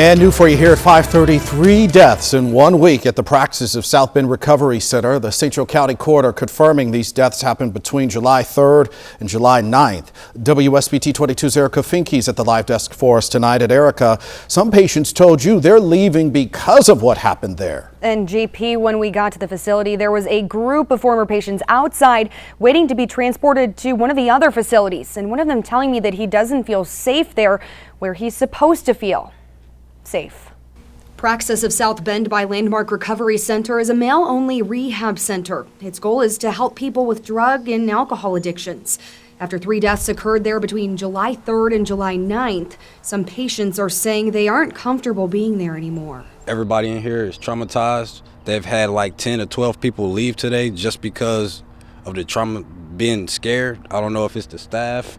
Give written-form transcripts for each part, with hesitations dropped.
And new for you here at 5:33 deaths in 1 week at the Praxis of South Bend Recovery Center. The St. Joe County Coroner confirming these deaths happened between July 3rd and July 9th. WSBT 22's Erica Finke's at the live desk for us tonight. At Erica, some patients told you they're leaving because of what happened there. And GP, when we got to the facility, there was a group of former patients outside waiting to be transported to one of the other facilities. And one of them telling me that he doesn't feel safe there where he's supposed to feel safe. Praxis of South Bend by Landmark Recovery Center is a male-only rehab center. Its goal is to help people with drug and alcohol addictions. After 3 deaths occurred there between July 3rd and July 9th, some patients are saying they aren't comfortable being there anymore. Everybody in here is traumatized. They've had like 10 or 12 people leave today just because of the trauma, being scared. I don't know if it's the staff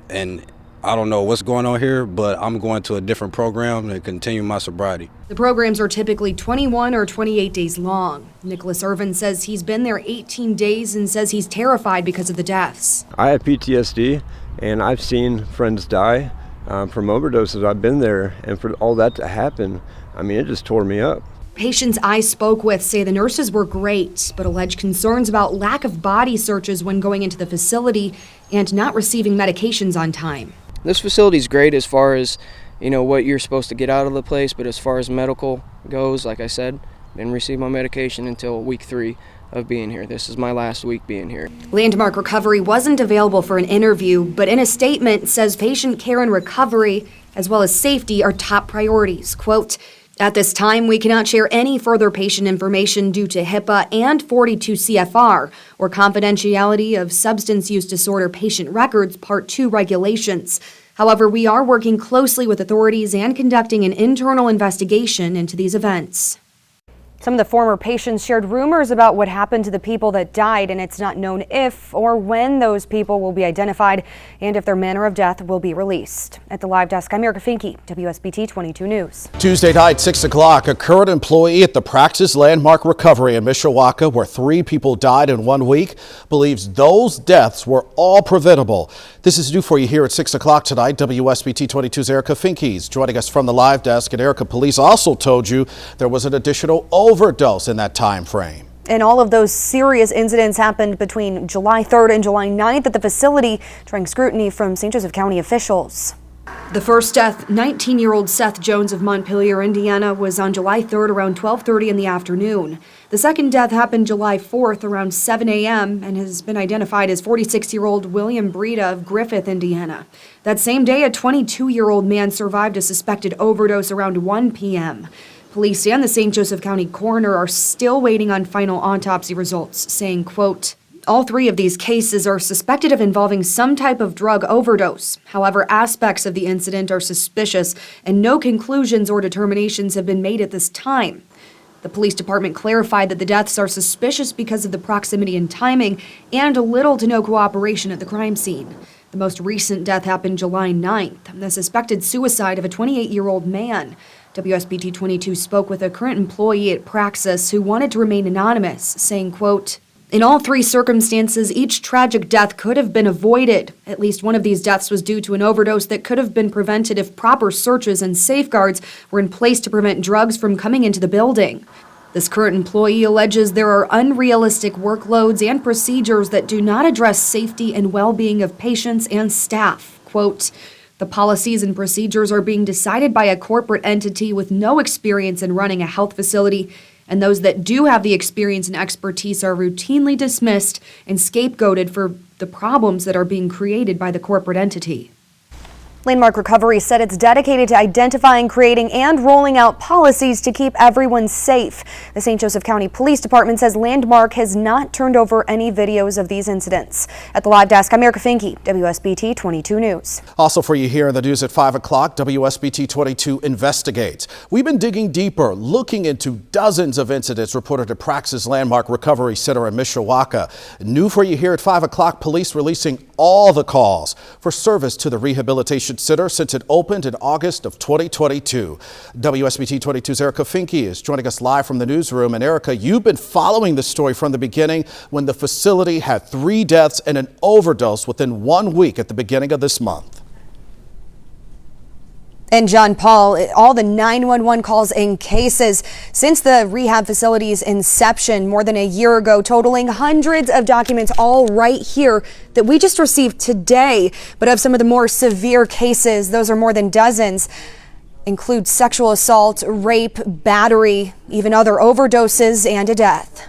and I don't know what's going on here, but I'm going to a different program to continue my sobriety. The programs are typically 21 or 28 days long. Nicholas Irvin says he's been there 18 days and says he's terrified because of the deaths. I have PTSD, and I've seen friends die from overdoses. I've been there, and for all that to happen, I mean, it just tore me up. Patients I spoke with say the nurses were great, but allege concerns about lack of body searches when going into the facility and not receiving medications on time. This facility is great as far as, what you're supposed to get out of the place, but as far as medical goes, like I said, didn't receive my medication until week 3 of being here. This is my last week being here. Landmark Recovery wasn't available for an interview, but in a statement says patient care and recovery, as well as safety, are top priorities. Quote, "At this time, we cannot share any further patient information due to HIPAA and 42 CFR, or Confidentiality of Substance Use Disorder Patient Records Part 2 regulations. However, we are working closely with authorities and conducting an internal investigation into these events." Some of the former patients shared rumors about what happened to the people that died, and it's not known if or when those people will be identified and if their manner of death will be released. At the live desk, I'm Erica Finke, WSBT 22 News. Tuesday night, 6 o'clock, a current employee at the Praxis Landmark Recovery in Mishawaka, where 3 people died in 1 week, believes those deaths were all preventable. This is new for you here at 6 o'clock tonight. WSBT 22's Erica Finke's joining us from the live desk. And Erica, police also told you there was an additional overdose in that time frame. And all of those serious incidents happened between July 3rd and July 9th at the facility, drawing scrutiny from St. Joseph County officials. The first death, 19-year-old Seth Jones of Montpelier, Indiana, was on July 3rd around 12:30 in the afternoon. The second death happened July 4th around 7 a.m. and has been identified as 46-year-old William Breda of Griffith, Indiana. That same day, a 22-year-old man survived a suspected overdose around 1 p.m. Police and the St. Joseph County coroner are still waiting on final autopsy results, saying, quote, "All 3 of these cases are suspected of involving some type of drug overdose. However, aspects of the incident are suspicious and no conclusions or determinations have been made at this time." The police department clarified that the deaths are suspicious because of the proximity and timing and little to no cooperation at the crime scene. The most recent death happened July 9th, the suspected suicide of a 28-year-old man. WSBT 22 spoke with a current employee at Praxis who wanted to remain anonymous, saying, quote, "In all 3 circumstances, each tragic death could have been avoided. At least one of these deaths was due to an overdose that could have been prevented if proper searches and safeguards were in place to prevent drugs from coming into the building." This current employee alleges there are unrealistic workloads and procedures that do not address safety and well-being of patients and staff. Quote, "The policies and procedures are being decided by a corporate entity with no experience in running a health facility, and those that do have the experience and expertise are routinely dismissed and scapegoated for the problems that are being created by the corporate entity." Landmark Recovery said it's dedicated to identifying, creating, and rolling out policies to keep everyone safe. The St. Joseph County Police Department says Landmark has not turned over any videos of these incidents. At the live desk, I'm Erica Finke, WSBT 22 News. Also for you here in the news at 5 o'clock, WSBT 22 investigates. We've been digging deeper, looking into dozens of incidents reported at Praxis Landmark Recovery Center in Mishawaka. New for you here at 5 o'clock, police releasing all the calls for service to the rehabilitation center since it opened in August of 2022. WSBT 22's Erica Finke is joining us live from the newsroom. And Erica, you've been following this story from the beginning when the facility had 3 deaths and an overdose within 1 week at the beginning of this month. And John Paul, all the 911 calls and cases since the rehab facility's inception more than a year ago, totaling hundreds of documents, all right here that we just received today. But of some of the more severe cases, those are more than dozens, include sexual assault, rape, battery, even other overdoses and a death.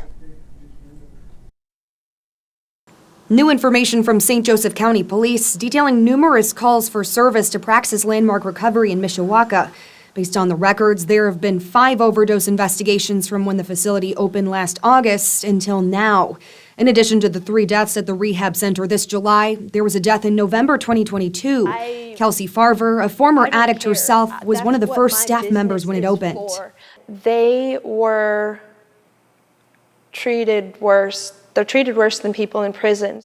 New information from St. Joseph County Police detailing numerous calls for service to Praxis Landmark Recovery in Mishawaka. Based on the records, there have been 5 overdose investigations from when the facility opened last August until now. In addition to the 3 deaths at the rehab center this July, there was a death in November 2022. Kelsey Farver, a former addict herself, was one of the first staff members when it opened. They were treated worse. They're treated worse than people in prison.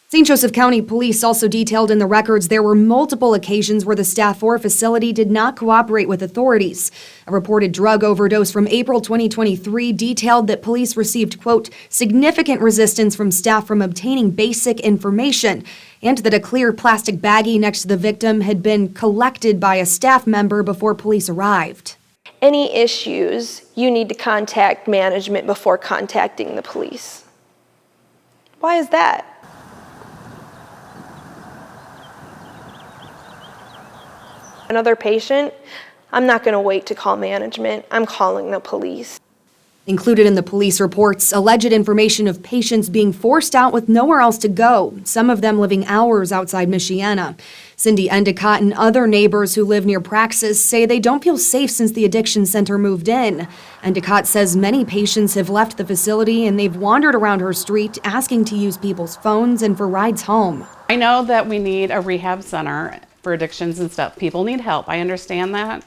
St. Joseph County Police also detailed in the records there were multiple occasions where the staff or facility did not cooperate with authorities. A reported drug overdose from April 2023 detailed that police received, quote, significant resistance from staff from obtaining basic information, and that a clear plastic baggie next to the victim had been collected by a staff member before police arrived. Any issues, you need to contact management before contacting the police. Why is that? Another patient, I'm not going to wait to call management. I'm calling the police. Included in the police reports, alleged information of patients being forced out with nowhere else to go, some of them living hours outside Michiana. Cindy Endicott and other neighbors who live near Praxis say they don't feel safe since the addiction center moved in. Endicott says many patients have left the facility and they've wandered around her street asking to use people's phones and for rides home. I know that we need a rehab center for addictions and stuff. People need help. I understand that.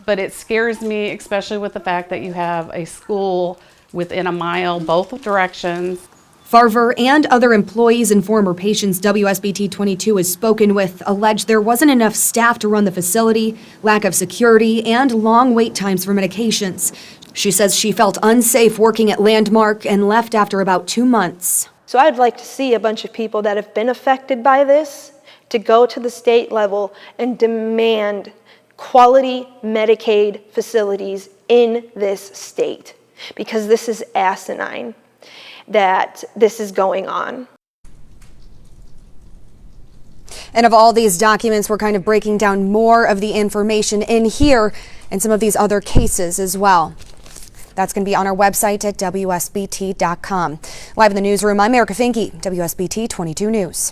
But it scares me, especially with the fact that you have a school within a mile, both directions. Farver and other employees and former patients WSBT 22 has spoken with allege there wasn't enough staff to run the facility, lack of security, and long wait times for medications. She says she felt unsafe working at Landmark and left after about 2 months. So I'd like to see a bunch of people that have been affected by this to go to the state level and demand quality Medicaid facilities in this state, because this is asinine that this is going on. And of all these documents, we're kind of breaking down more of the information in here and some of these other cases as well. That's going to be on our website at WSBT.com. Live in the newsroom, I'm Erica Finke, WSBT 22 News.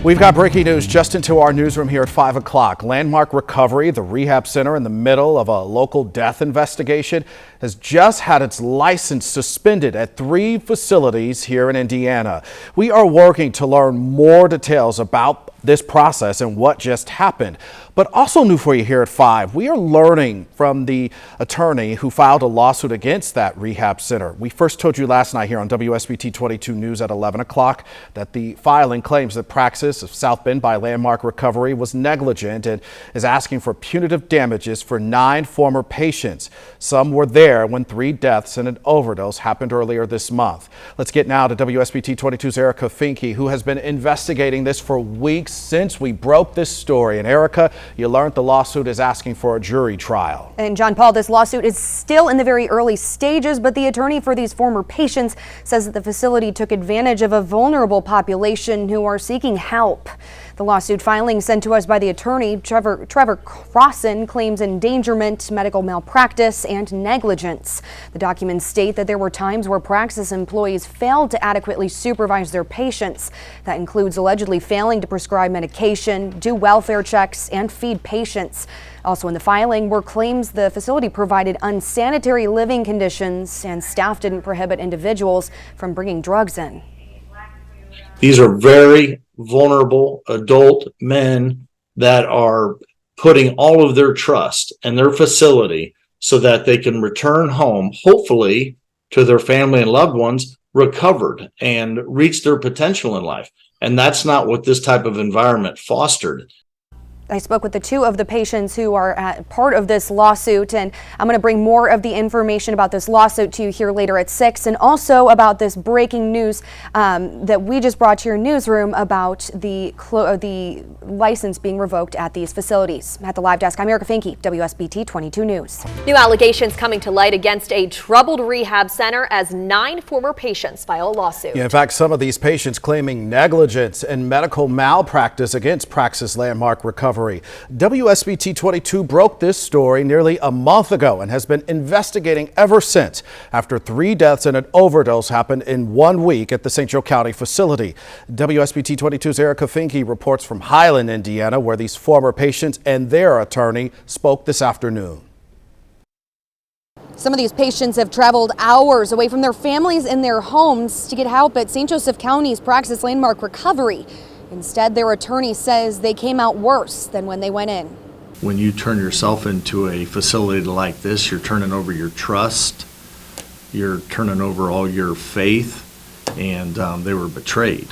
We've got breaking news just into our newsroom here at 5 o'clock. Landmark Recovery, the rehab center in the middle of a local death investigation, has just had its license suspended at 3 facilities here in Indiana. We are working to learn more details about this process and what just happened. But also new for you here at 5, we are learning from the attorney who filed a lawsuit against that rehab center. We first told you last night here on WSBT 22 News at 11 o'clock that the filing claims that Praxis of South Bend by Landmark Recovery was negligent and is asking for punitive damages for 9 former patients. Some were there when 3 deaths and an overdose happened earlier this month. Let's get now to WSBT 22's Erica Finke, who has been investigating this for weeks since we broke this story. And Erica, you learned the lawsuit is asking for a jury trial. And John Paul, this lawsuit is still in the very early stages, but the attorney for these former patients says that the facility took advantage of a vulnerable population who are seeking help. The lawsuit filing sent to us by the attorney, Trevor Crossan, claims endangerment, medical malpractice, and negligence. The documents state that there were times where Praxis employees failed to adequately supervise their patients. That includes allegedly failing to prescribe medication, do welfare checks, and feed patients. Also in the filing were claims the facility provided unsanitary living conditions and staff didn't prohibit individuals from bringing drugs in. These are very vulnerable adult men that are putting all of their trust in their facility so that they can return home, hopefully to their family and loved ones, recovered and reach their potential in life. And that's not what this type of environment fostered. I spoke with the two of the patients who are part of this lawsuit, and I'm going to bring more of the information about this lawsuit to you here later at 6, and also about this breaking news that we just brought to your newsroom about the license being revoked at these facilities. At the live desk, I'm Erica Finke, WSBT 22 News. New allegations coming to light against a troubled rehab center as 9 former patients file a lawsuit. Yeah, in fact, some of these patients claiming negligence and medical malpractice against Praxis Landmark Recovery. WSBT 22 broke this story nearly a month ago and has been investigating ever since after 3 deaths and an overdose happened in 1 week at the St. Joe County facility. WSBT 22's Erica Finke reports from Highland, Indiana, where these former patients and their attorney spoke this afternoon. Some of these patients have traveled hours away from their families and their homes to get help at St. Joseph County's Praxis Landmark Recovery. Instead, their attorney says they came out worse than when they went in. When you turn yourself into a facility like this, you're turning over your trust, you're turning over all your faith, and they were betrayed.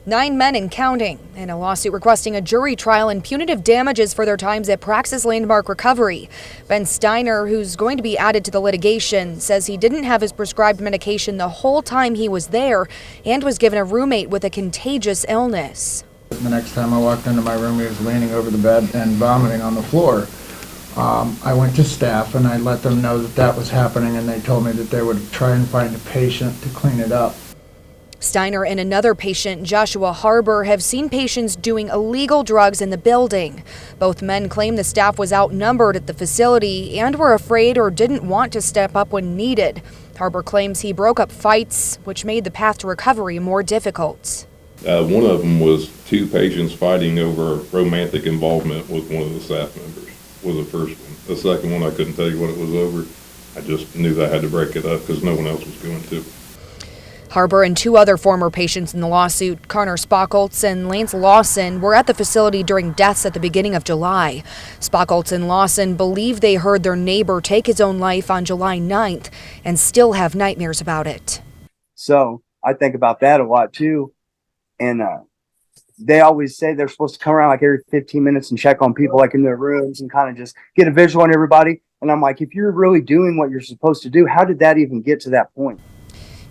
9 men and counting in a lawsuit requesting a jury trial and punitive damages for their times at Praxis Landmark Recovery. Ben Steiner, who's going to be added to the litigation, says he didn't have his prescribed medication the whole time he was there and was given a roommate with a contagious illness. The next time I walked into my room, he was leaning over the bed and vomiting on the floor. I went to staff and I let them know that that was happening, and they told me that they would try and find a patient to clean it up. Steiner and another patient, Joshua Harbor, have seen patients doing illegal drugs in the building. Both men claim the staff was outnumbered at the facility and were afraid or didn't want to step up when needed. Harbor claims he broke up fights, which made the path to recovery more difficult. One of them was 2 patients fighting over romantic involvement with one of the staff members, was the first one. The second one, I couldn't tell you what it was over. I just knew that I had to break it up because no one else was going to. Harbor and 2 other former patients in the lawsuit, Connor Spockoltz and Lance Lawson, were at the facility during deaths at the beginning of July. Spockoltz and Lawson believe they heard their neighbor take his own life on July 9th and still have nightmares about it. So I think about that a lot too. And they always say they're supposed to come around like every 15 minutes and check on people like in their rooms and kind of just get a visual on everybody. And I'm like, if you're really doing what you're supposed to do, how did that even get to that point?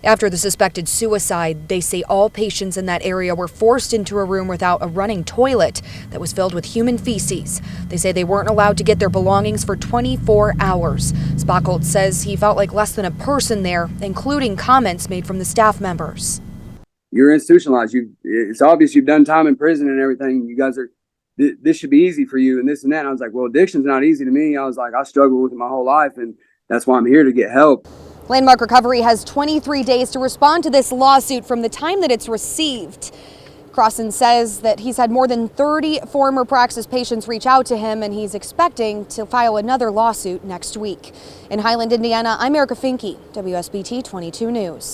After the suspected suicide, they say all patients in that area were forced into a room without a running toilet that was filled with human feces. They say they weren't allowed to get their belongings for 24 hours. Spockoltz says he felt like less than a person there, including comments made from the staff members. You're institutionalized. It's obvious you've done time in prison and everything. You guys are, this should be easy for you and this and that. And I was like, well, addiction's not easy to me. I was like, I struggled with it my whole life, and that's why I'm here, to get help. Landmark Recovery has 23 days to respond to this lawsuit from the time that it's received. Crossan says that he's had more than 30 former Praxis patients reach out to him, and he's expecting to file another lawsuit next week. In Highland, Indiana, I'm Erica Finke, WSBT 22 News.